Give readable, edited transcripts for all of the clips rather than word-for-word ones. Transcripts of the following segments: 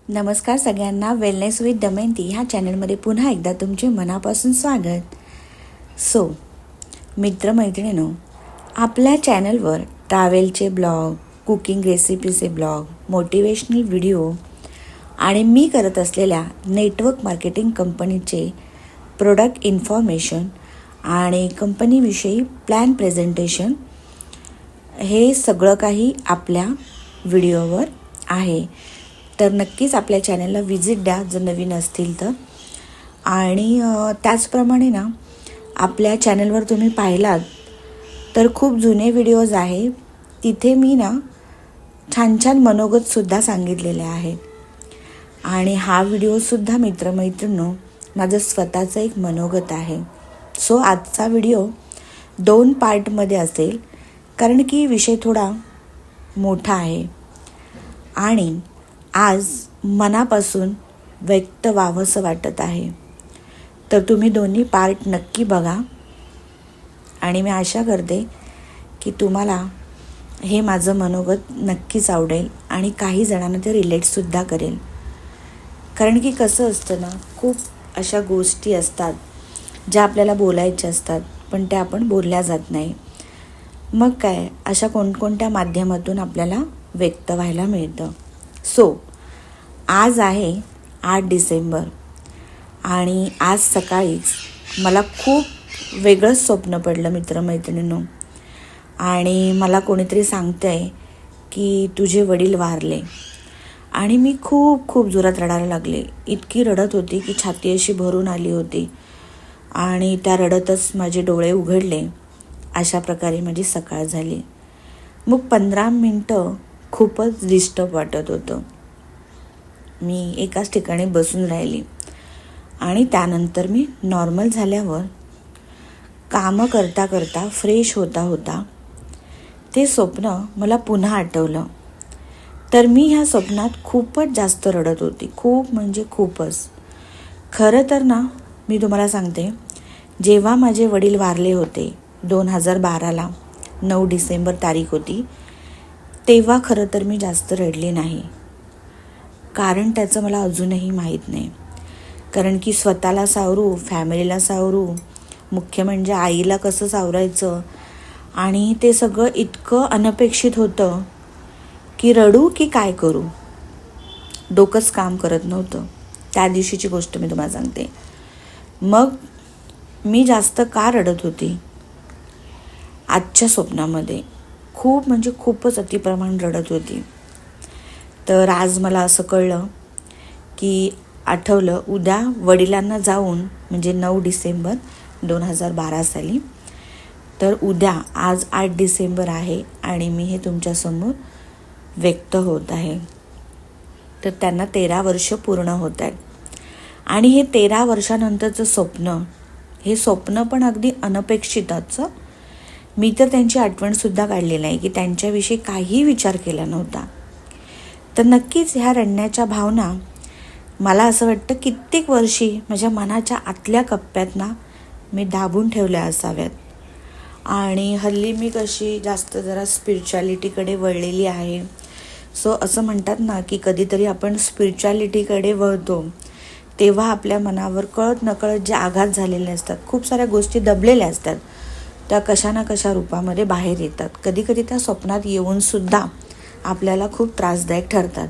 नमस्कार सगळ्यांना. Wellness with Damayanti ह्या चॅनलमध्ये पुन्हा एकदा तुमचे मनापासून स्वागत. मित्रमैत्रिणींनो, आपल्या चॅनलवर ट्रॅव्हलचे ब्लॉग, कुकिंग रेसिपीचे ब्लॉग, मोटिवेशनल व्हिडिओ आणि मी करत असलेल्या नेटवर्क मार्केटिंग कंपनीचे प्रोडक्ट इन्फॉर्मेशन आणि कंपनीविषयी प्लॅन प्रेझेंटेशन हे सगळं काही आपल्या व्हिडिओवर आहे. तर नक्कीच आपल्या चॅनलला व्हिजिट द्या जर नवीन असतील तर. आणि त्याचप्रमाणे ना, आपल्या चॅनलवर तुम्ही पाहिलात तर खूप जुने व्हिडिओज आहे, तिथे मी ना छान छान मनोगतसुद्धा सांगितलेले आहेत. आणि हा व्हिडिओसुद्धा मित्रमैत्रिणींनो माझं स्वतःचं एक मनोगत आहे. आजचा व्हिडिओ 2 पार्टमध्ये असेल, कारण की विषय थोडा मोठा आहे आणि आज मनापासून व्यक्त व्हावंसं वाटत आहे. तर तुम्ही दोन्ही पार्ट नक्की बघा आणि मी आशा करते की तुम्हाला हे माझं मनोगत नक्कीच आवडेल आणि काही जणांना ते रिलेटसुद्धा करेल. कारण की कसं असतं ना, खूप अशा गोष्टी असतात ज्या आपल्याला बोलायच्या असतात, पण त्या आपण बोलल्या जात नाही. मग काय, अशा कोणकोणत्या माध्यमातून आपल्याला व्यक्त व्हायला मिळतं. आज आहे 8 डिसेंबर आणि आज सकाळीच मला खूप वेगळंच स्वप्न पडलं मित्रमैत्रिणींनो. आणि मला कोणीतरी सांगतं आहे की तुझे वडील वारले. आणि मी खूप खूप जोरात रडायला लागले. इतकी रडत होती की छाती अशी भरून आली होती आणि त्या रडतच माझे डोळे उघडले. अशा प्रकारे माझी सकाळ झाली. मग 15 मिनटं खूपच डिस्टर्ब वाटत होतं. मी एकाच ठिकाणी बसून राहिली आणि त्यानंतर मी नॉर्मल झाल्यावर कामं करता करता फ्रेश होता ते स्वप्न मला पुन्हा आठवलं. तर मी ह्या स्वप्नात खूपच जास्त रडत होती, खूप म्हणजे खूपच. खरं तर ना, मी तुम्हाला सांगते, जेव्हा माझे वडील वारले होते 2012ला 9 डिसेंबर तारीख होती, तेव्हा खरं तर मी जास्त रडले नाही. कारण त्याचं मला अजूनही माहीत नाही. कारण की स्वतःला सावरू, फॅमिलीला सावरू, मुख्य म्हणजे आईला कसं सावरायचं, आणि ते सगळं इतकं अनपेक्षित होतं की रडू की काय करू, डोकंच काम करत नव्हतं. त्या दिवशीची गोष्ट मी तुम्हाला सांगते. मग मी जास्त का रडत होती आजच्या स्वप्नामध्ये, खूप म्हणजे खूपच अतिप्रमाण रडत होती. तर आज मला असं कळलं की आठवलं, उद्या वडिलांना जाऊन, म्हणजे 9 डिसेंबर 2012 साली, तर उद्या आज 8 डिसेंबर आहे आणि मी हे तुमच्यासमोर व्यक्त होत आहे. तर त्यांना 13 वर्ष पूर्ण होत आहेत. आणि हे 13 वर्षानंतरचं स्वप्न, हे स्वप्न पण अगदी अनपेक्षितच. मी तर त्यांची आठवणसुद्धा काढली नाही की त्यांच्याविषयी काही विचार केला नव्हता. तर नक्कीच ह्या रडण्याच्या भावना मला असं वाटतं कित्येक वर्षी माझ्या मनाच्या आतल्या कप्प्यात ना मी दाबून ठेवल्या असाव्यात. आणि हल्ली मी कशी जास्त जरा स्पिरिच्युअलिटीकडे वळलेली आहे. असं म्हणतात ना की कधीतरी आपण स्पिरिच्युअलिटीकडे वळतो तेव्हा आपल्या मनावर कळत नकळत जे आघात झालेले असतात, खूप साऱ्या गोष्टी दबलेल्या असतात, त्या कशा ना कशा रूपामध्ये बाहेर येतात. कधीकधी त्या स्वप्नात येऊनसुद्धा आपल्याला खूप त्रासदायक ठरतात.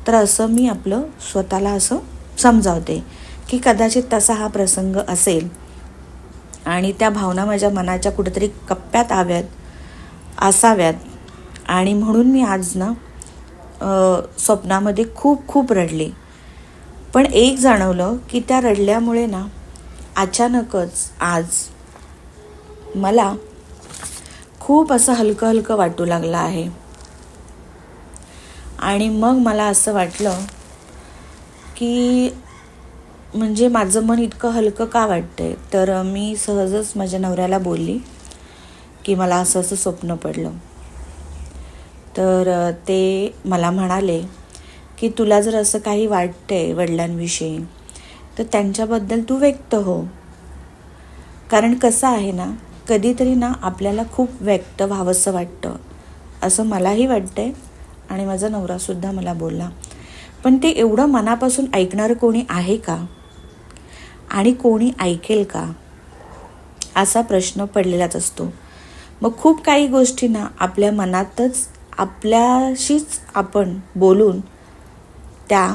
तर असं मी आपलं स्वतःला असं समजावते की कदाचित तसा हा प्रसंग असेल आणि त्या भावना माझ्या मनाच्या कुठेतरी कप्प्यात असाव्यात. आणि म्हणून मी आज ना स्वप्नामध्ये खूप खूप रडले. पण एक जाणवलं की त्या रडल्यामुळे ना अचानकच आज मला खूप असं हलकं हलकं वाटू लागलं आहे. आणि मग मला असं वाटलं की म्हणजे माझं मन इतकं हलकं का वाटतंय. तर मी सहजच माझ्या नवऱ्याला बोलली की मला असं असं स्वप्न पडलं. तर ते मला म्हणाले की तुला जर असं काही वाटतंय वडिलांविषयी तर त्यांच्याबद्दल तू व्यक्त हो. कारण कसं आहे ना, कधीतरी ना आपल्याला खूप व्यक्त व्हावंसं वाटतं, असं मलाही वाटतंय आणि माझा नवरासुद्धा मला बोलला. पण ते एवढं मनापासून ऐकणारं कोणी आहे का? आणि कोणी ऐकेल का? असा प्रश्न पडलेलाच असतो. मग खूप काही गोष्टी ना आपल्या मनातच आपल्याशीच आपण बोलून त्या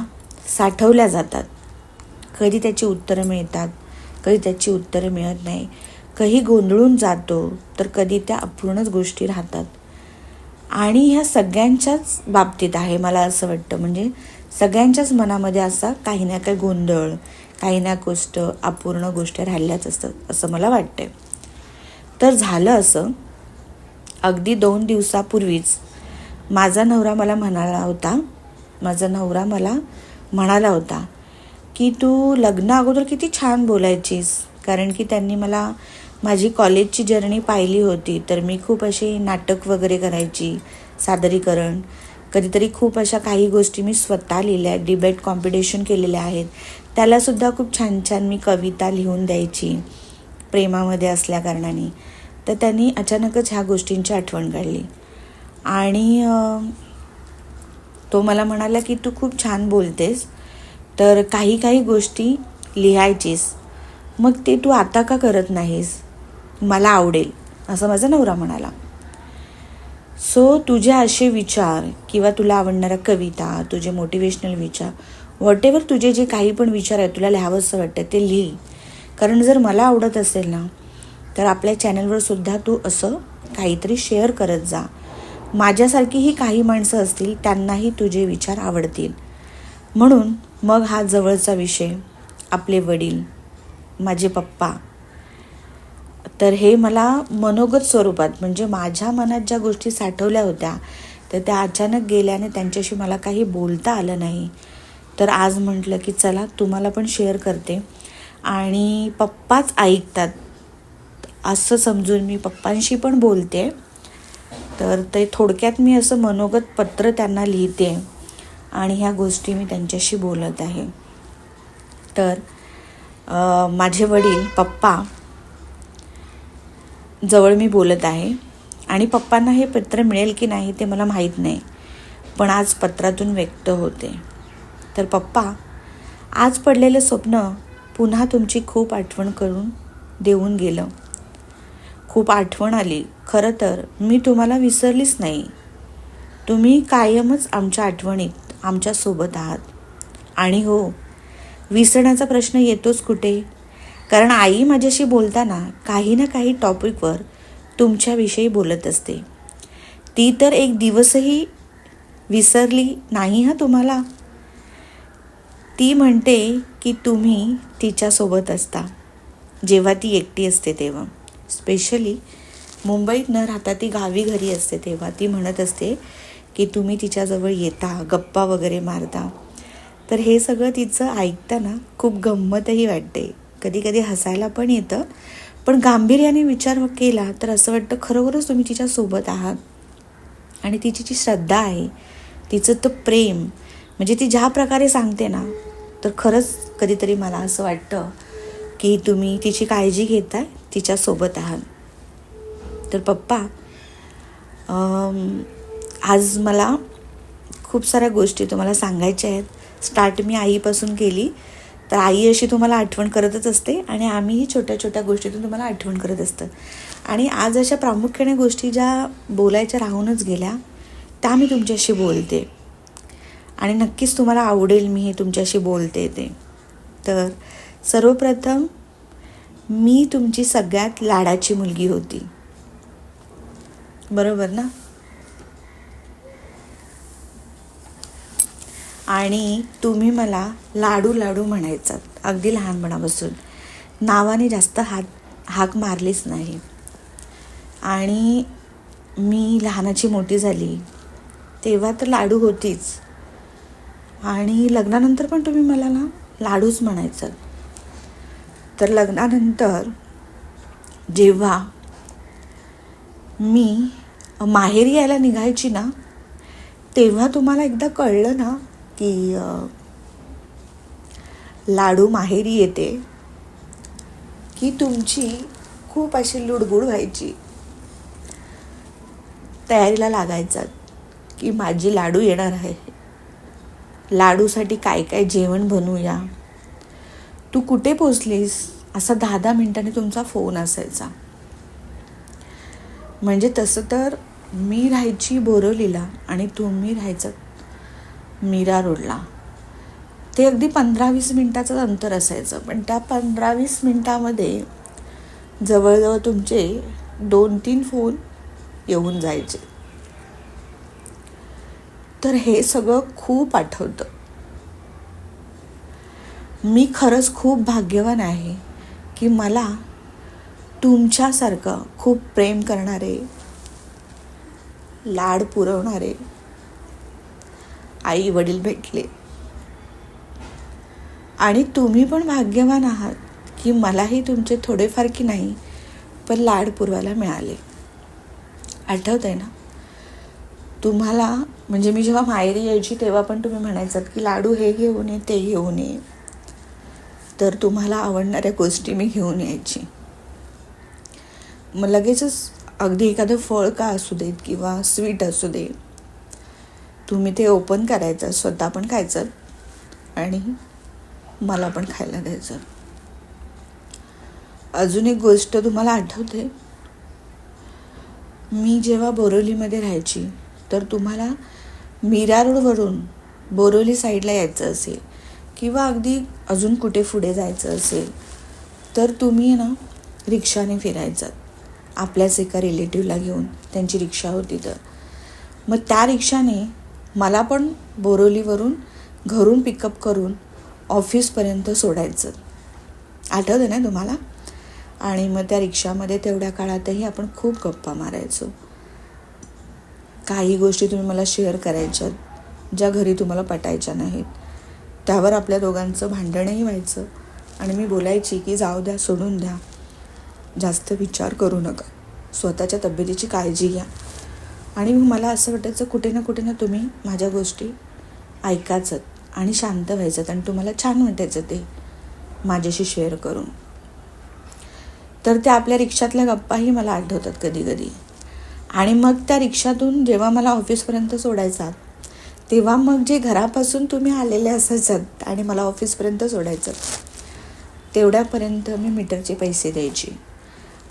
साठवल्या जातात. कधी त्याची उत्तरं मिळतात, कधी त्याची उत्तरं मिळत नाही. कधी गोंधळून जातो, तर कधी त्या अपूर्णच गोष्टी राहतात. आणि ह्या सगळ्यांच्याच बाबतीत आहे मला असं वाटतं. म्हणजे सगळ्यांच्याच मनामध्ये असा काही ना काही गोंधळ, काही ना गोष्ट अपूर्ण गोष्टी राहिल्याच असतात असं मला वाटते. तर झालं असं, अगदी 2 दिवसापूर्वीच माझा नवरा मला म्हणाला होता की तू लग्ना अगोदर किती छान बोलायचीस. कारण की त्यांनी मला माझी कॉलेजची जर्नी पाहिली होती. तर मी खूप असे नाटक वगैरे करायची, सादरीकरण. कधीतरी खूप अशा काही गोष्टी मी स्वतः लिहिल्या, डिबेट कॉम्पिटिशन केलेल्या आहेत. त्यालासुद्धा खूप छान छान मी कविता लिहून द्यायची प्रेमामध्ये असल्या कारणाने. तर त्यांनी अचानकच ह्या गोष्टींची आठवण काढली आणि तो मला म्हणाला की तू खूप छान बोलतेस, तर काही काही गोष्टी लिहायचीस, मग ते तू आता का करत नाहीस? मला आवडेल, असं माझा नवरा म्हणाला. सो तुझे असे विचार किंवा तुला आवडणाऱ्या कविता, तुझे मोटिवेशनल विचार, व्हॉटेवर तुझे जे काही पण विचार आहेत तुला लिहावंसं वाटतं ते लिही. कारण जर मला आवडत असेल ना, तर आपल्या चॅनलवर सुद्धा तू असं काहीतरी शेअर करत जा. माझ्यासारखीही काही माणसं असतील, त्यांनाही तुझे विचार आवडतील. म्हणून मग हा जवळचा विषय, आपले वडील, माझे पप्पा. तर हे मला मनोगत स्वरूपात, म्हणजे माझ्या मनात ज्या गोष्टी साठवल्या होत्या तर त्या अचानक गेल्याने त्यांच्याशी मला काही बोलता आलं नाही. तर आज म्हटलं की चला तुम्हाला पण शेअर करते. आणि पप्पाच ऐकतात असं समजून मी पप्पांशी पण बोलते. तर ते थोडक्यात मी असं मनोगत पत्र त्यांना लिहिते आणि ह्या गोष्टी मी त्यांच्याशी बोलत आहे. तर माझे वडील, पप्पा जवळ मी बोलत आहे आणि पप्पांना हे पत्र मिळेल की नाही ते मला माहीत नाही, पण आज पत्रातून व्यक्त होते. तर पप्पा, आज पडलेलं स्वप्न पुन्हा तुमची खूप आठवण करून देऊन गेलं. खूप आठवण आली. खरं तर मी तुम्हाला विसरलीच नाही. तुम्ही कायमच आमच्या आठवणीत आमच्यासोबत आहात. आणि हो, विसरण्याचा प्रश्न येतोच कुठे, कारण आई माझ्याशी बोलताना काही ना काही टॉपिकवर तुमच्याविषयी बोलत असते. ती तर एक दिवसही विसरली नाही हा तुम्हाला. ती म्हणते की तुम्ही तिच्यासोबत असता जेव्हा ती एकटी असते तेव्हा. स्पेशली मुंबईत न राहता ती गावी घरी असते तेव्हा ती म्हणत असते की तुम्ही तिच्याजवळ येता, गप्पा वगैरे मारता. तर हे सगळं तिचं ऐकताना खूप गंमतही वाटते. कधी कधी हसायला पण येतं, पण गांभीर्याने विचार केला तर असं वाटतं खरोखरच तुम्ही तिच्यासोबत आहात. आणि तिची जी श्रद्धा आहे, तिचं तर प्रेम, म्हणजे ती ज्या प्रकारे सांगते ना, तर खरंच कधीतरी मला असं वाटतं की तुम्ही तिची काळजी घेताय, तिच्यासोबत आहात. तर पप्पा, आज मला खूप साऱ्या गोष्टी तुम्हाला सांगायच्या आहेत. स्टार्ट मी आईपासून केली. तर आई अशी तुम्हाला आठवण करतच असते आणि आम्हीही छोट्या छोट्या गोष्टीतून तुम्हाला आठवण करत असतं. आणि आज अशा प्रामुख्याने गोष्टी ज्या बोलायच्या राहूनच गेल्या त्या मी तुमच्याशी बोलते आणि नक्कीच तुम्हाला आवडेल मी हे तुमच्याशी बोलते ते. तर सर्वप्रथम, मी तुमची सगळ्यात लाडाची मुलगी होती, बरोबर ना? आणि तुम्ही मला लाडू लाडू म्हणायचात अगदी लहानपणापासून. नावाने जास्त हाक मारलीच नाही. आणि मी लहानाची मोठी झाली तेव्हा तर लाडू होतीच, आणि लग्नानंतर पण तुम्ही मला ना लाडूच म्हणायचं. तर लग्नानंतर जेव्हा मी माहेरी यायला निघायची ना, तेव्हा तुम्हाला एकदा कळलं ना की लाडू माहेरी येते, की तुमची खूप अशी लुडबुड व्हायची. तयारीला लागायचा की माझी लाडू येणार आहे. लाडूसाठी काय काय जेवण बनवूया, तू कुठे पोचलीस, असा 10-10 मिनिटांनी तुमचा फोन असायचा. म्हणजे तसं तर मी राहायची बोरिवलीला आणि तुम्ही राहायचं मीरा रोडला. ते अगदी 15-20 मिनिटाचं अंतर असायचं, पण त्या 15-20 मिनिटामध्ये जवळजवळ तुमचे 2-3 फोन येऊन जायचे. तर हे सगळं खूप आठवतं. मी खरंच खूप भाग्यवान आहे की मला तुमच्यासारखं खूप प्रेम करणारे, लाड पुरवणारे आई वडील भेटले. आणि तुम्ही पण भाग्यवान आहात की मलाही तुमचे थोडेफार की नाही पण लाड पुरवायला मिळाले. आठवत आहे ना तुम्हाला, म्हणजे मी जेव्हा माहेरी यायची तेव्हा पण तुम्ही म्हणायचात की लाडू हे घेऊन ये, ते घेऊन ये. तर तुम्हाला आवडणाऱ्या गोष्टी मी घेऊन यायची. मग लगेचच अगदी एखादं फळ का असू देत किंवा स्वीट असू दे, तुम्ही ते ओपन करायचं, स्वतः पण खायचं आणि मला पण खायला द्यायचं. अजून एक गोष्ट तुम्हाला आठवते, मी जेव्हा बोरिवलीमध्ये राहायची तर तुम्हाला मीरा रोडवरून बोरिवली साईडला यायचं असेल किंवा अगदी अजून कुठे पुढे जायचं असेल तर तुम्ही ना रिक्षाने फिरायचात. आपल्याच एका रिलेटिव्हला घेऊन, त्यांची रिक्षा होती तर. मग त्या रिक्षाने मला पण बोरिवलीवरून घरून पिकअप करून ऑफिसपर्यंत सोडायचं. आठवतं ना तुम्हाला? आणि मग त्या रिक्षामध्ये तेवढ्या काळातही आपण खूप गप्पा मारायचो. काही गोष्टी तुम्ही मला शेअर करायच्यात ज्या घरी तुम्हाला पटायच्या नाहीत. त्यावर आपल्या दोघांचं भांडणही व्हायचं आणि मी बोलायची की जाऊ द्या, सोडून द्या, जास्त विचार करू नका, स्वतःच्या तब्येतीची काळजी घ्या. आणि मला असं वाटायचं कुठे ना तुम्ही माझ्या गोष्टी ऐकायचं आणि शांत व्हायचं आणि तुम्हाला छान वाटायचं ते माझ्याशी शेअर करून. तर त्या आपल्या रिक्षातल्या गप्पाही मला आठवतात कधी कधी. आणि मग त्या रिक्षातून जेव्हा मला ऑफिसपर्यंत सोडायचात तेव्हा मग जे घरापासून तुम्ही आलेले असायचात आणि मला ऑफिसपर्यंत सोडायचं, तेवढ्यापर्यंत मी मीटरचे पैसे द्यायची.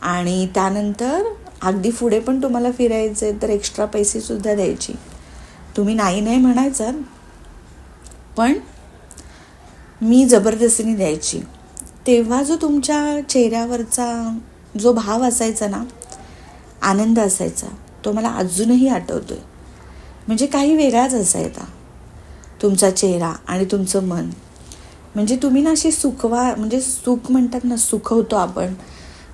आणि त्यानंतर अगदी पुढे पण तुम्हाला फिरायचे तर एक्स्ट्रा पैसेसुद्धा द्यायची. तुम्ही नाही म्हणायचं, पण मी जबरदस्तीने द्यायची. तेव्हा जो तुमच्या चेहऱ्यावरचा जो भाव असायचा ना, आनंद असायचा, तो मला अजूनही आठवतोय. म्हणजे काही वेगळाच असायचा तुमचा चेहरा आणि तुमचं मन. म्हणजे तुम्ही ना अशी म्हणजे सुख म्हणतात ना, सुखवतो आपण,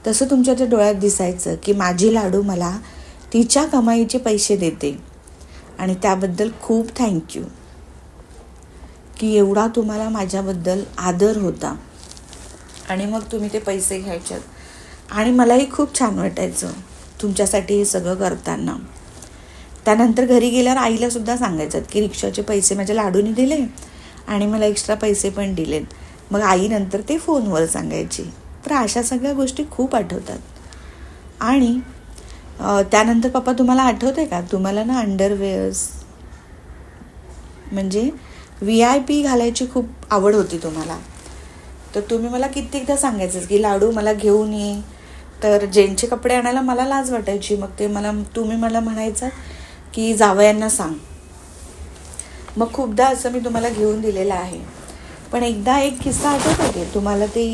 तसं तुमच्या त्या डोळ्यात दिसायचं की माझी लाडू मला तिच्या कमाईचे पैसे देते आणि त्याबद्दल खूप थँक्यू, की एवढा तुम्हाला माझ्याबद्दल आदर होता. आणि मग तुम्ही ते पैसे घ्यायच्यात आणि मलाही खूप छान वाटायचं तुमच्यासाठी हे सगळं करताना. त्यानंतर घरी गेल्यावर आईलासुद्धा सांगायचं की रिक्षाचे पैसे माझ्या लाडूने दिले आणि मला एक्स्ट्रा पैसे पण दिलेत. मग आई नंतर ते फोनवर सांगायची. तर अशा सगळ्या गोष्टी खूप आठवतात. आणि त्यानंतर पप्पा, तुम्हाला आठवतं आहे का, तुम्हाला ना अंडरवेअर्स म्हणजे VIP घालायची खूप आवड होती तुम्हाला. तर तुम्ही मला कित्येकदा सांगायचं की लाडू मला घेऊन ये. तर जेंट्सचे कपडे आणायला मला लाज वाटायची. मग तुम्ही मला म्हणायचं की जावयांना सांग. मग खूपदा असं मी तुम्हाला घेऊन दिलेलं आहे. पण एकदा एक किस्सा आठवत होते तुम्हाला, ते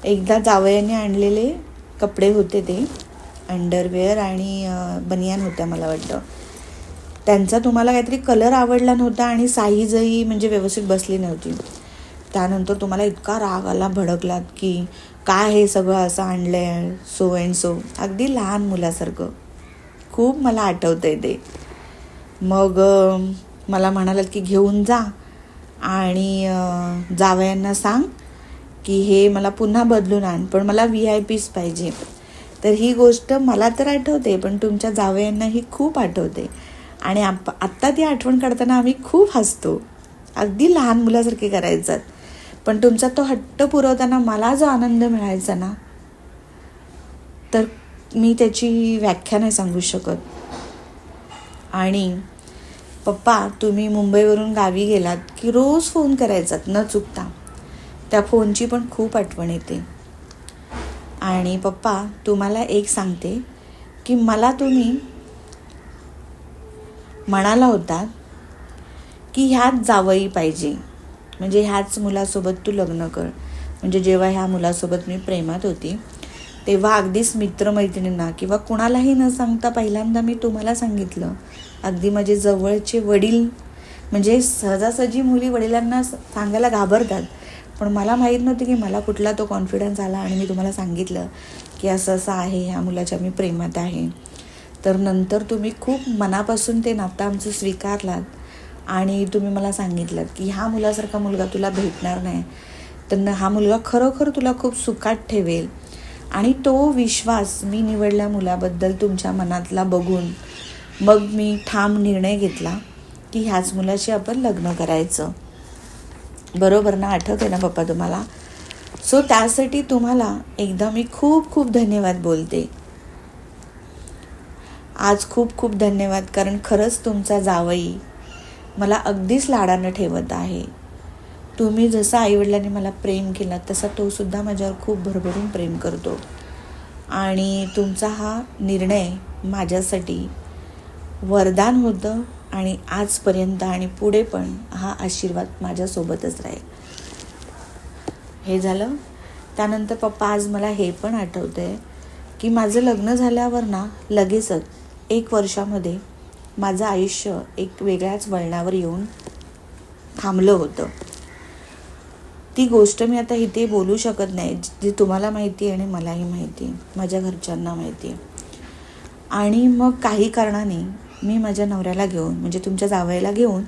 एकदा जावयांनी आणलेले कपडे होते, ते अंडरवेअर आणि बनियान होत्या मला वाटतं. त्यांचा तुम्हाला काहीतरी कलर आवडला नव्हता आणि साईजही म्हणजे व्यवस्थित बसली नव्हती. त्यानंतर तुम्हाला इतका राग आला, भडकलात की काय हे सगळं असं आणलं आहे, सो अँड सो, अगदी लहान मुलासारखं. खूप मला आठवतं आहे ते. मग मला म्हणालात की घेऊन जा आणि जावयांना सांग की हे मला पुन्हा बदलून आण, पण मला VIPच पाहिजे. तर ही गोष्ट मला तर आठवते, पण तुमच्या जावयांनाही खूप आठवते. आणि आत्ता ती आठवण काढताना आम्ही खूप हसतो. अगदी लहान मुलासारखे करायचं. पण तुमचा तो हट्ट पुरवताना मला जो आनंद मिळायचा ना, तर मी त्याची व्याख्या नाही सांगू शकत. आणि पप्पा तुम्ही मुंबईवरून गावी गेलात की रोज फोन करायचात न चुकता. त्या फोनची पण खूप आठवण येते. आणि पप्पा तुम्हाला एक सांगते की मला तुम्ही म्हणाला होता की ह्याच जावई पाहिजे, म्हणजे ह्याच मुलासोबत तू लग्न कर. म्हणजे जेव्हा ह्या मुलासोबत मी प्रेमात होती तेव्हा अगदीच मित्रमैत्रिणींना किंवा कुणालाही न सांगता पहिल्यांदा मी तुम्हाला सांगितलं. अगदी माझे जवळचे वडील, म्हणजे सहजासहजी मुली वडिलांना सांगायला घाबरतात, पण मला माहीत नव्हतं की मला कुठला तो कॉन्फिडन्स आला आणि मी तुम्हाला सांगितलं की असं असं आहे, ह्या मुलाच्या मी प्रेमात आहे. तर नंतर तुम्ही खूप मनापासून ते नातं आमचं स्वीकारलात आणि तुम्ही मला सांगितलं की ह्या मुलासारखा मुलगा तुला भेटणार नाही, तर हा मुलगा खरोखर तुला खूप सुखात ठेवेल. आणि तो विश्वास मी निवडल्या मुलाबद्दल तुमच्या मनातला बघून मग मी ठाम निर्णय घेतला की ह्याच मुलाशी आपण लग्न करायचं. बरोबर ना? आठवते ना पप्पा तुम्हाला? सो त्यासाठी तुम्हाला एकदा मी खूप खूप धन्यवाद बोलते. आज खूप खूप धन्यवाद, कारण खरंच तुमचा जावई मला अगदीच लाडानं ठेवत आहे. तुम्ही जसं आईवडिलांनी मला प्रेम केलं तसा तो सुद्धा माझ्यावर खूप भरभरून प्रेम करतो. आणि तुमचा हा निर्णय माझ्यासाठी वरदान होतं आणि आजपर्यंत आणि पुढे पण हा आशीर्वाद माझ्यासोबतच राहील. हे झालं. त्यानंतर पप्पा आज मला हे पण आठवतं आहे की माझं लग्न झाल्यावर ना लगेचच 1 वर्षामध्ये माझं आयुष्य एक वेगळ्याच वळणावर येऊन थांबलं होतं. ती गोष्ट मी आता इथे बोलू शकत नाही, जी तुम्हाला माहिती आहे आणि मलाही माहिती आहे, माझ्या घरच्यांना माहिती आहे. आणि मग काही कारणाने मी माझ्या नवऱ्याला घेऊन, म्हणजे तुमच्या जावयाला घेऊन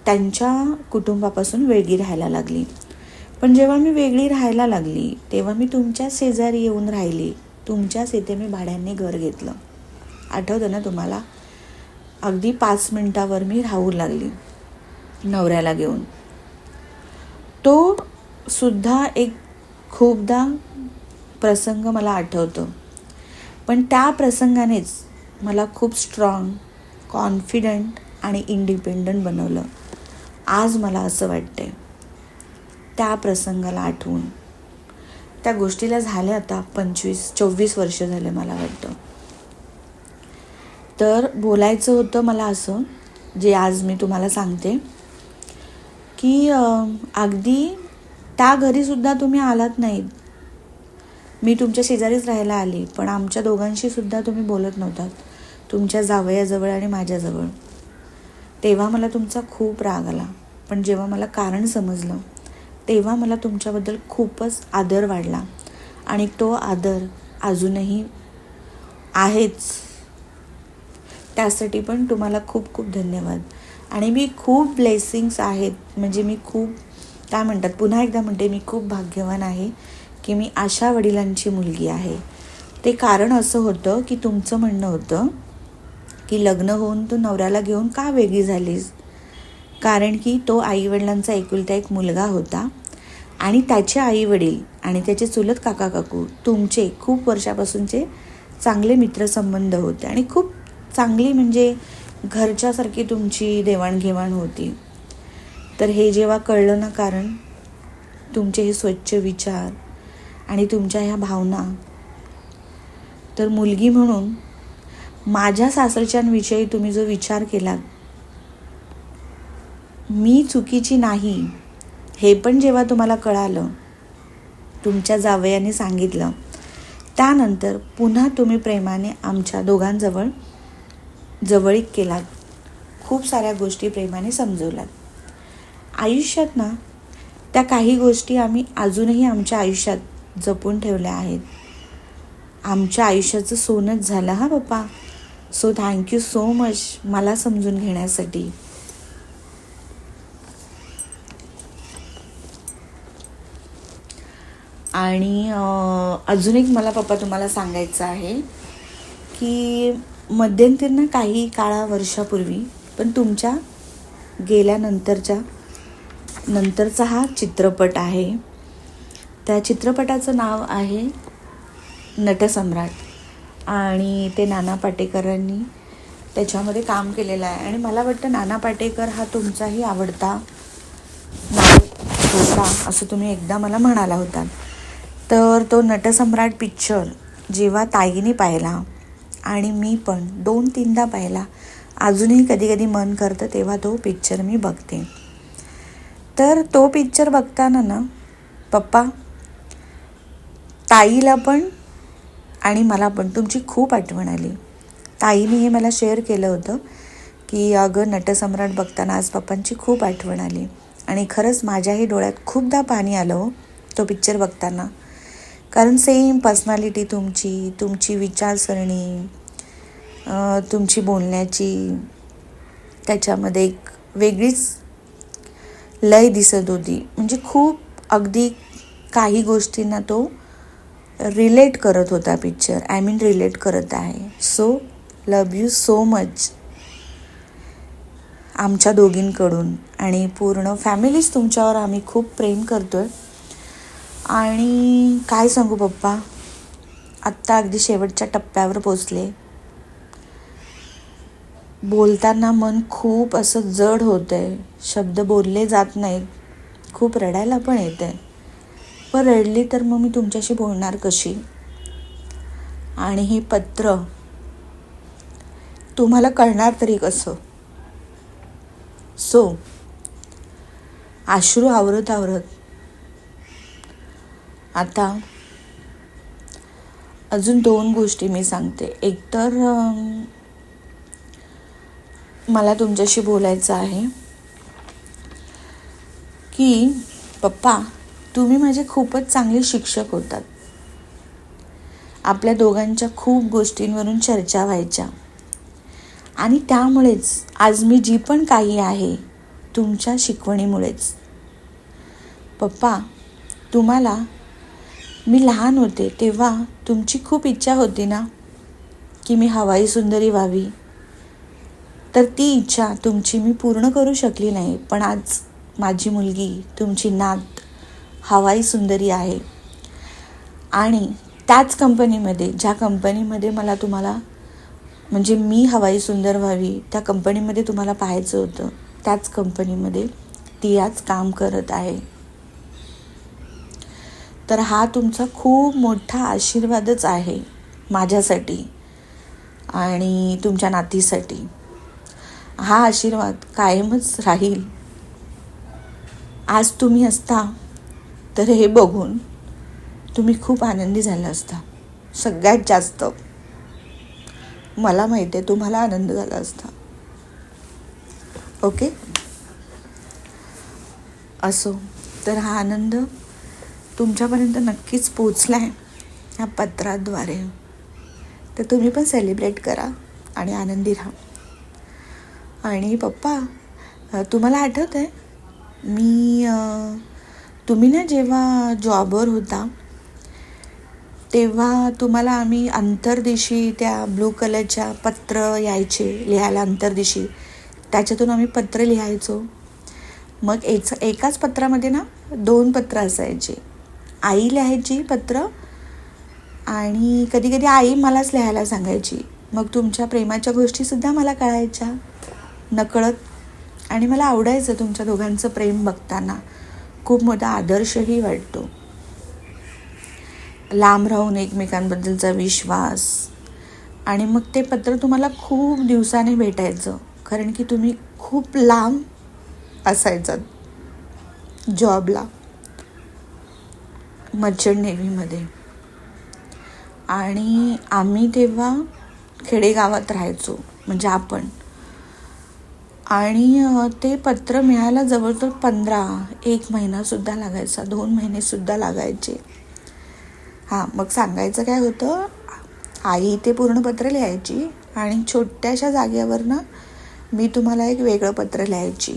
त्यांच्या कुटुंबापासून वेगळी राहायला लागली. पण जेव्हा मी वेगळी राहायला लागली तेव्हा मी तुमच्या शेजारी येऊन राहिली. तुमच्याच इथे मी भाड्याने घर घेतलं. आठवतं ना तुम्हाला? अगदी 5 मिनिटावर मी राहू लागली नवऱ्याला घेऊन. तो सुद्धा एक खूपदा प्रसंग मला आठवतो, पण त्या प्रसंगानेच मला खूप स्ट्रॉंग, कॉन्फिडंट आणि इंडिपेंडंट बनवलं. आज मला असं वाटतंय त्या प्रसंगाला आठवून. त्या गोष्टीला झाले आता 24 वर्ष झाले मला वाटतं. तर बोलायचं होतं मला असं, जे आज मी तुम्हाला सांगते की अगदी त्या घरीसुद्धा तुम्ही आलात नाहीत. मी तुमच्या शेजारीच राहायला आली, पण आमच्या दोघांशी सुद्धा तुम्ही बोलत नव्हतात, तुमच्या जावयाजवळ आणि माझ्याजवळ. तेव्हा मला तुमचा खूप राग आला. पण जेव्हा मला कारण समजलं तेव्हा मला तुमच्याबद्दल खूपच आदर वाढला आणि तो आदर अजूनही आहेच. त्यासाठी पण तुम्हाला खूप खूप धन्यवाद. आणि मी खूप ब्लेसिंग्स आहेत, म्हणजे मी खूप काय म्हणतात, पुन्हा एकदा म्हणते, मी खूप भाग्यवान आहे की मी अशा वडिलांची मुलगी आहे. ते कारण असं होतं की तुमचं म्हणणं होतं की लग्न होऊन तू नवऱ्याला घेऊन का वेगळी झालीस, कारण की तो आईवडिलांचा एकुलता एक मुलगा होता आणि त्याचे आईवडील आणि त्याचे चुलत काका काकू तुमचे खूप वर्षापासूनचे चांगले मित्रसंबंध होते आणि खूप चांगली, म्हणजे घरच्यासारखी तुमची देवाणघेवाण होती. तर हे जेव्हा कळलं ना, कारण तुमचे हे स्वच्छ विचार आणि तुमच्या ह्या भावना, तर मुलगी म्हणून माझ्या सासरच्यांविषयी तुम्ही जो विचार केला, मी चुकीची नाही हे पण जेव्हा तुम्हाला कळालं, तुमच्या जावयाने सांगितलं, त्यानंतर पुन्हा तुम्ही प्रेमाने आमच्या दोघांजवळ जवळीक केलात. खूप साऱ्या गोष्टी प्रेमाने समजवलात. आयुष्यात ना त्या काही गोष्टी आम्ही अजूनही आमच्या आयुष्यात जपून ठेवल्या आहेत. आमच्या आयुष्याचं सोनंच झालं हा पप्पा. सो थँक्यू सो मच मला समजून घेण्यासाठी. आणि अजून एक मला पप्पा तुम्हाला सांगायचं आहे की मध्यंतरी काही वर्षापूर्वी, पण तुमच्या नंतरचा हा चित्रपट आहे. त्या चित्रपटाचं नाव आहे नटसम्राट आणि ते नाना पाटेकरांनी त्याच्यामध्ये काम केलेलं आहे. आणि मला वाटतं नाना पाटेकर हा तुमचाही आवडता नाव होता असं तुम्ही एकदा मला म्हणाला होता. तर तो नटसम्राट पिक्चर जेव्हा ताईने पाहिला आणि मी पण 2-3दा पाहिला, अजूनही कधी कधी मन करतं तेव्हा तो पिक्चर मी बघते. तर तो पिक्चर बघताना ना पप्पा, ताईला पण आणि मला पण तुमची खूप आठवण आली. ताईने हे मला शेअर केलं होतं की अगं नटसम्राट बघताना आज पप्पांची खूप आठवण आली. आणि खरंच माझ्याही डोळ्यात खूपदा पाणी आलं हो तो पिक्चर बघताना. कारण सेम पर्सनॅलिटी तुमची विचारसरणी, तुमची बोलण्याची त्याच्यामध्ये एक वेगळीच लय दिसत होती. म्हणजे खूप अगदी काही गोष्टींना तो रिलेट करत होता पिक्चर. रिलेट करत आहे. So love you so much आमच्या दोघींकडून. आणि पूर्ण फॅमिलीच तुमच्यावर आम्ही खूप प्रेम करतोय. आणि काय सांगू पप्पा, आत्ता अगदी शेवटच्या टप्प्यावर पोचले. बोलताना मन खूप असं जड होतं आहे. शब्द बोलले जात नाहीत. खूप रडायला पण येतं आहे. पण रडली तर मग मी तुमच्याशी बोलणार कशी. आणि हे पत्र तुम्हाला कळणार तरी कसं. सो अश्रू आवरत आता अजून 2 गोष्टी मी सांगते. एकतर मला तुमच्याशी बोलायचं आहे की पप्पा, तुम्ही माझे खूपच चांगले शिक्षक होतात. आपल्या दोघांच्या खूप गोष्टींवरून चर्चा व्हायच्या आणि त्यामुळेच आज मी जी पण काही आहे तुमच्या शिकवणीमुळेच. पप्पा, तुम्हाला मी लहान होते तेव्हा तुमची खूप इच्छा होती ना की मी हवाई सुंदरी व्हावी. तर ती इच्छा तुमची मी पूर्ण करू शकली नाही. पण आज माझी मुलगी, तुमची नात हवाई सुंदरी आहे. आणि त्याच कंपनीमध्ये, ज्या कंपनीमध्ये मला तुम्हाला म्हणजे मी हवाई सुंदर व्हावी त्या कंपनीमध्ये तुम्हाला पाहायचं होतं, त्याच कंपनीमध्ये ती आज काम करत आहे. तर हा तुमचा खूप मोठा आशीर्वादच आहे माझ्यासाठी आणि तुमच्या नातीसाठी. हा आशीर्वाद कायमच राहील. आज तुम्ही असता तर हे बघून तुम्ही खूप आनंदी झाला असता. सगळ्यात जास्त मला माहिती आहे तुम्हाला आनंद झाला असता. ओके, असो. तर हा आनंद तुमच्यापर्यंत नक्कीच पोचला आहे ह्या पत्राद्वारे. तर तुम्ही पण सेलिब्रेट करा आणि आनंदी राहा. आणि पप्पा, तुम्हाला आठवतं आहे तुम्ही ना जेव्हा जॉबवर होता तेव्हा तुम्हाला आम्ही अंतर्दिशी त्या ब्लू कलरच्या पत्र यायचे लिहायला अंतर्दिशी, त्याच्यातून आम्ही पत्र लिहायचो. मग एकाच पत्रामध्ये ना 2 पत्र असायचे. आई लिहायची पत्र आणि कधी कधी आई मलाच लिहायला सांगायची. मग तुमच्या प्रेमाच्या गोष्टीसुद्धा मला कळायच्या नकळत. आणि मला आवडायचं तुमच्या दोघांचं प्रेम बघताना. खूप मोठा आदर्शही वाटतो. लांब राहून एकमेकांबद्दलचा विश्वास. आणि मग ते पत्र तुम्हाला खूप दिवसाने भेटायचं, कारण की तुम्ही खूप लांब असायचात जॉबला मर्चंट नेव्हीमध्ये. आणि आम्ही तेव्हा खेडेगावात राहायचो, म्हणजे आपण. आणि ते पत्र मिळायला जवळजवळ 1 महिनासुद्धा लागायचा, 2 महिनेसुद्धा लागायचे. हां, मग सांगायचं काय होतं, आई ते पूर्ण पत्र लिहायची आणि छोट्याशा जागेवर ना मी तुम्हाला एक वेगळं पत्र लिहायची.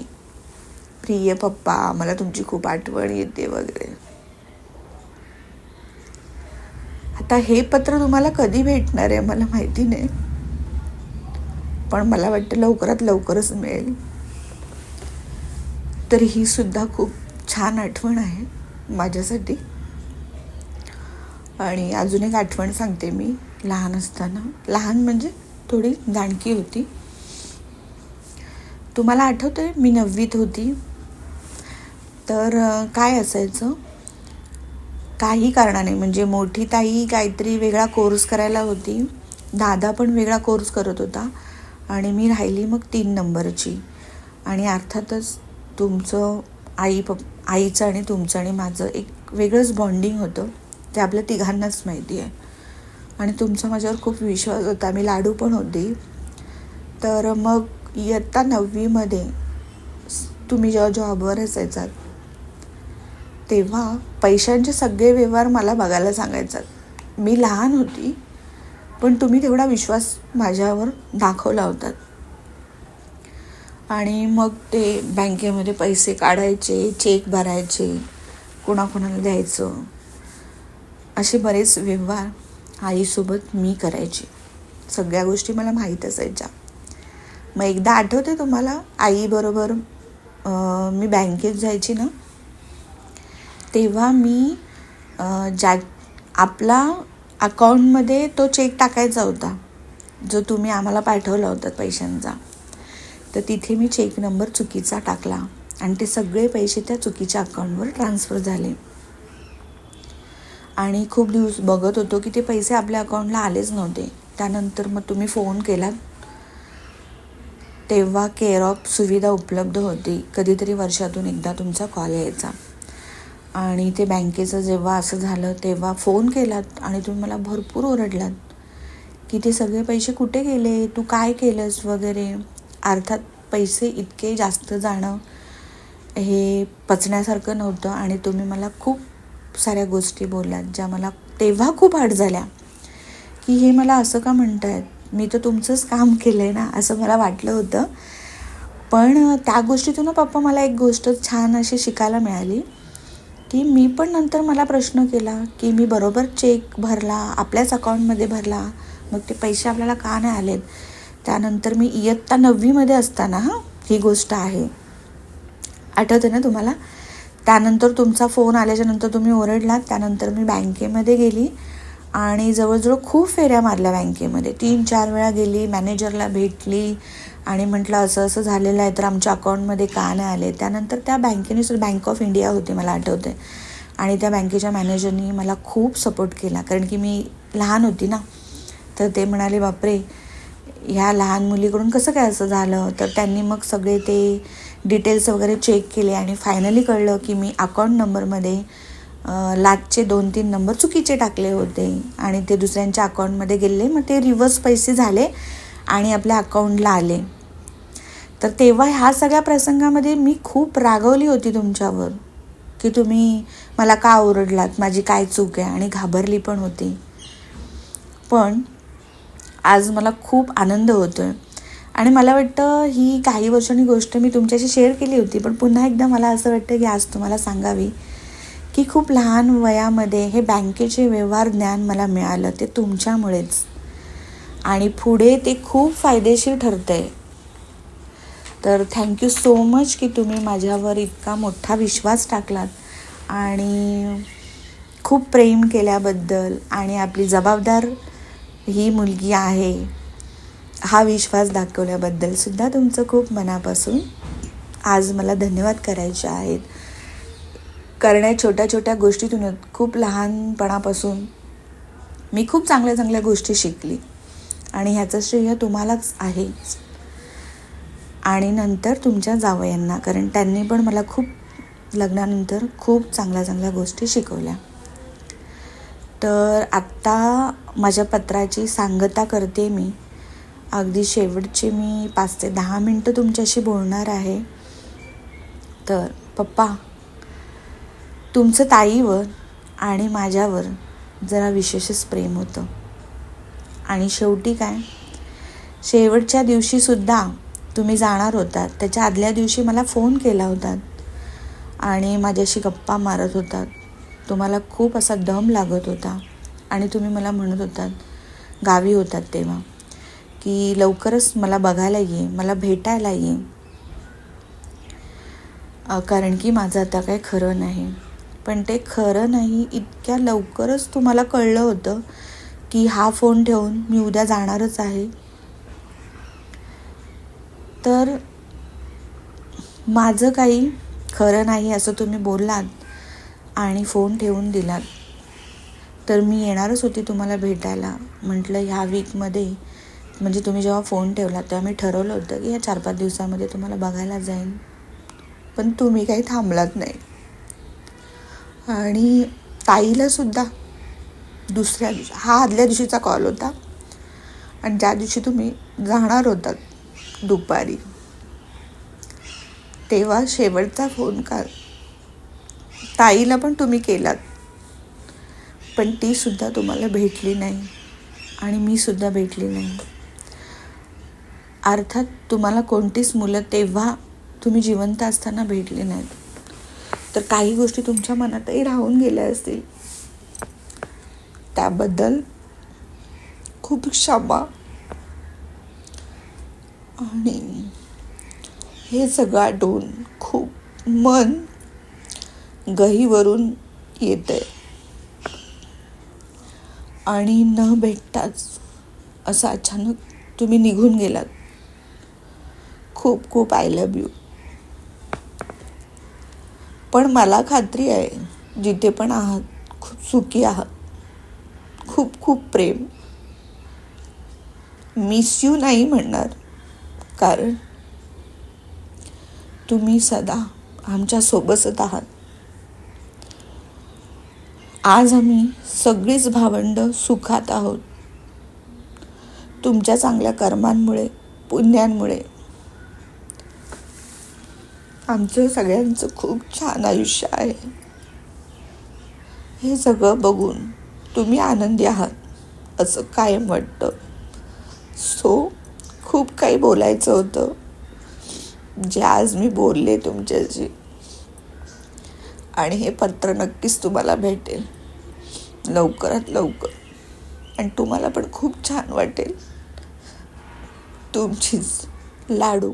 प्रिय पप्पा, मला तुमची खूप आठवण येते वगैरे. आता हे पत्र तुम्हाला कधी भेटणार आहे मला माहिती नाही, पण मला वाटतं लवकरात लवकरच मिळेल. तर ही सुद्धा खूप छान आठवण आहे माझ्यासाठी. आणि अजून एक आठवण सांगते मी. लहान असताना, लहान म्हणजे थोडी जाणकी होती, तुम्हाला आठवतं आहे मी 9वीत होती. तर काय असायचं, काही कारणाने म्हणजे मोठी ताई काहीतरी वेगळा कोर्स करायला होती, दादा पण वेगळा कोर्स करत होता आणि मी राहिली मग 3 नंबरची. आणि अर्थातच तुमचं आईचं आणि तुमचं आणि माझं एक वेगळंच बॉन्डिंग होतं, ते आपल्या तिघांनाच माहिती आहे. आणि तुमचा माझ्यावर खूप विश्वास होता, मी लाडू पण होती. तर मग इयत्ता 9वीमध्ये तुम्ही जेव्हा जॉबवर असायचात तेव्हा पैशांचे सगळे व्यवहार मला बघायला सांगायचात. मी लहान होती, पण तुम्ही तेवढा विश्वास माझ्यावर दाखवला होतात. आणि मग ते बँकेमध्ये पैसे काढायचे, चेक भरायचे, कोणाकोणाला द्यायचं, असे बरेच व्यवहार आईसोबत मी करायचे. सगळ्या गोष्टी मला माहीत असायच्या. मग एकदा आठवते तुम्हाला, आईबरोबर मी बँकेत जायची ना, तेव्हा मी ज्या आपला अकाउंटमध्ये तो चेक टाकायचा होता जो तुम्ही आम्हाला पाठवला होता पैशांचा. तर तिथे मी चेक नंबर चुकीचा टाकला आणि ते सगळे पैसे त्या चुकीच्या अकाउंटवर ट्रान्सफर झाले. आणि खूप दिवस बघत होतो की ते पैसे आपल्या अकाउंटला आलेच नव्हते. त्यानंतर मग तुम्ही फोन केलात, तेव्हा केअर ऑफ सुविधा उपलब्ध होती. कधीतरी वर्षातून एकदा तुमचा कॉल यायचा. आणि ते बँकेचं जेव्हा असं झालं तेव्हा फोन केलात आणि तुम्ही मला भरपूर ओरडलात की ते सगळे पैसे कुठे गेले, तू काय केलंस वगैरे. अर्थात पैसे इतके जास्त जाणं हे पचण्यासारखं नव्हतं आणि तुम्ही मला खूप साऱ्या गोष्टी बोललात ज्या मला तेव्हा खूप हट झाल्या की हे मला असं का म्हणतायत, मी तर तुमचंच काम केलं आहे ना, असं मला वाटलं होतं. पण त्या गोष्टीतून पप्पा मला एक गोष्ट छान अशी शिकायला मिळाली की मी पण नंतर मला प्रश्न केला की मी बरोबर चेक भरला, आपल्याच अकाउंटमध्ये भरला, मग ते पैसे आपल्याला का नाही आलेत. त्यानंतर मी इयत्ता 9वीमध्ये असताना ही गोष्ट आहे, आठवते ना तुम्हाला. त्यानंतर तुमचा फोन आल्याच्यानंतर तुम्ही ओरडलात. त्यानंतर मी बँकेमध्ये गेली आणि जवळजवळ खूप फेऱ्या मारल्या बँकेमध्ये, 3-4 वेळा गेली, मॅनेजरला भेटली आणि म्हटलं असं असं झालेलं आहे तर आमच्या अकाउंटमध्ये का नाही आले. त्यानंतर त्या बँकेने बँक ऑफ इंडिया होती मला आठवते, आणि त्या बँकेच्या मॅनेजरनी मला खूप सपोर्ट केला कारण की मी लहान होती ना. तर ते म्हणाले बापरे, ह्या लहान मुलीकडून कसं काय असं झालं. तर त्यांनी मग सगळे ते डिटेल्स वगैरे चेक केले आणि फायनली कळलं की मी अकाउंट नंबरमध्ये लाचचे 2-3 नंबर चुकीचे टाकले होते आणि ते दुसऱ्यांच्या अकाउंटमध्ये गेले. मग ते रिव्हर्स पैसे झाले आणि आपल्या अकाउंटला आले. तर तेव्हा ह्या सगळ्या प्रसंगामध्ये मी खूप रागवली होती तुमच्यावर की तुम्ही मला का ओरडलात, माझी काय चूक आहे, आणि घाबरली पण होती. पण आज मला खूप आनंद होतो आहे आणि मला वाटतं ही काही वर्षांनी गोष्ट मी तुमच्याशी शेअर केली होती, पण पुन्हा एकदा मला असं वाटतं की आज तुम्हाला सांगावी की खूप लहान वयामध्ये हे बँकेचे व्यवहार ज्ञान मला मिळालं, ते तुमच्यामुळेच, आणि पुढे ते खूप फायदेशीर ठरतं आहे. तर थँक्यू सो मच की तुम्ही माझ्यावर इतका मोठा विश्वास टाकलात आणि खूप प्रेम केल्याबद्दल, आणि आपली जबाबदार ही मुलगी आहे हा विश्वास दाखवल्याबद्दल सुद्धा तुमचं खूप मनापासून आज मला धन्यवाद करायचे आहेत. कारण या छोट्या छोट्या गोष्टीतून खूप लहानपणापासून मी खूप चांगल्या चांगल्या गोष्टी शिकली आणि ह्याचं श्रेय तुम्हालाच आहे आणि नंतर तुमच्या जावयांना, कारण त्यांनी पण मला खूप लग्नानंतर खूप चांगल्या चांगल्या गोष्टी शिकवल्या. तर आत्ता माझ्या पत्राची सांगता करते मी. अगदी शेवटचे मी 5 ते 10 मिनटं तुमच्याशी बोलणार आहे. तर पप्पा, तुमचं ताईवर आणि माझ्यावर जरा विशेषच प्रेम होतं. आणि शेवटी काय, शेवटच्या दिवशीसुद्धा तुम्ही जाणार होतात त्याच्या आदल्या दिवशी मला फोन केला होता आणि माझ्याशी गप्पा मारत होतात. तुम्हाला खूप असा दम लागत होता आणि तुम्ही मला म्हणत होतात, गावी होतात तेव्हा, की लवकरच मला बघायला ये, मला भेटायला ये, कारण की माझं आता काही खरं नाही. पण ते खरं नाही इतक्या लवकरच तुम्हाला कळलं होतं की हा फोन ठेवून मी उद्या जाणारच आहे. तर माझं काही खरं नाही असं तुम्ही बोललात आणि फोन ठेवून दिलात. तर मी येणारच होती तुम्हाला भेटायला. म्हटलं ह्या वीकमध्ये, म्हणजे तुम्ही जेव्हा फोन ठेवला तेव्हा मी ठरवलं होतं की या 4-5 दिवसामध्ये तुम्हाला बघायला जाईन. पण तुम्ही काही थांबलात नाही. आणि ताईलासुद्धा दुसऱ्या दिवशी, हा आदल्या दिवशीचा कॉल होता, आणि ज्या दिवशी तुम्ही जाणार होतात दुपारी, तेव्हा शेवटचा फोन कॉल ताईला पण तुम्ही केलात, पण ती सुद्धा तुम्हाला भेटली नाही आणि मी सुद्धा भेटली नाही. अर्थात तुम्हाला कोणतीच मुलं तेव्हा तुम्ही जिवंत असताना भेटली नाहीत. तर काही गोष्टी तुमच्या मनातही राहून गेल्या असतील. त्याबद्दल खूप क्षमा. आणि हे सगळं आठवून खूप मन गहिवरून येतंय. आणि न भेटताच असं अचानक तुम्ही निघून गेलात. खूप खूप आय लव्ह यू. पण मला खात्री आहे जिथे पण आहात खूप सुखी आहात. खूप खूप प्रेम. मिस यू नाही म्हणणार, कारण तुम्ही सदा आमच्या सोबतच आहात. आज आम्ही सगळीच भावंड सुखात आहोत तुमच्या चांगल्या कर्मांमुळे, पुण्यांमुळे. आमचं सगळ्यांचं खूप छान आयुष्य आहे. हे सगळं बघून तुम्ही आनंदी आहात असं कायम वाटतं. खूप काही बोलायचं होतं जे आज मी बोलले तुमच्याशी. आणि हे पत्र नक्कीच तुम्हाला भेटेल लवकरात लवकर, आणि तुम्हाला पण खूप छान वाटेल. तुमचीच लाडू.